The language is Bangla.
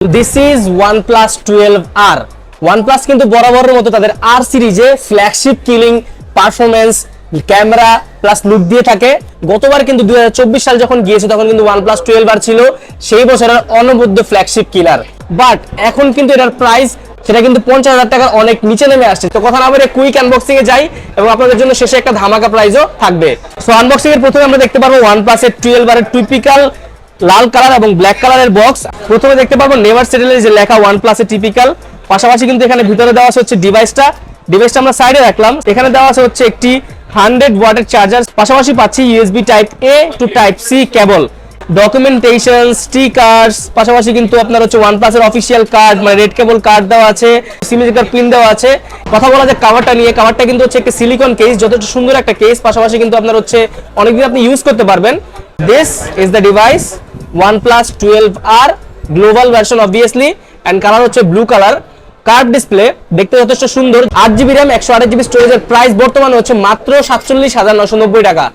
This is OnePlus 12R। OnePlus কিন্তু বরাবরের মতো তাদের R সিরিজে flagship killing performance camera plus look দিয়ে থাকে। গতবার কিন্তু 2024 সাল যখন গিয়েছে তখন কিন্তু OnePlus 12R ছিল সেই বছরের অনবদ্য ফ্ল্যাগশিপ কিলার। বাট এখন কিন্তু এটার প্রাইস সেটা কিন্তু 50,000 টাকার অনেক নিচে নেমে আসছে। তো কথা না বলে কুইক আনবক্সিং এ যাই এবং আপনাদের জন্য শেষে একটা ধামাকা প্রাইসও থাকবে। সো আনবক্সিং এর প্রথমে আমরা দেখতে পারবো OnePlus এর 12R এর টিপিক্যাল লাল কালার এবং ব্ল্যাক কালারের বক্স। প্রথমে দেখতে পারবো নেভার সেটেল এর যে লেখা OnePlus এর টিপিক্যাল, পাশাপাশি কিন্তু এখানে ভিতরে দেওয়া আছে হচ্ছে ডিভাইসটা আমরা সাইডে রাখলাম। এখানে দেওয়া আছে হচ্ছে একটি 100 ওয়াটের চার্জার, পাশাপাশি পাচ্ছি USB type A to type C cable, documentation, stickers, পাশাপাশি কিন্তু আপনার হচ্ছে OnePlus এর অফিশিয়াল কার্ড মানে রেড কেবল কার্ড দেওয়া আছে, সিমিজিকার পিন দেওয়া আছে। কথা বলা যায় কভারটা নিয়ে, কভারটা কিন্তু হচ্ছে একটা সিলিকন কেস, যথেষ্ট সুন্দর একটা কেস, পাশাপাশি কিন্তু আপনার হচ্ছে অনেকদিন আপনি ইউজ করতে পারবেন। This is the device OnePlus 12R global version obviously, and colour হচ্ছে ব্লু কালার। কার্ভ ডিসপ্লে দেখতে যথেষ্ট সুন্দর। 8GB RAM 128GB স্টোরেজের প্রাইস বর্তমানে হচ্ছে মাত্র 47,990 টাকা।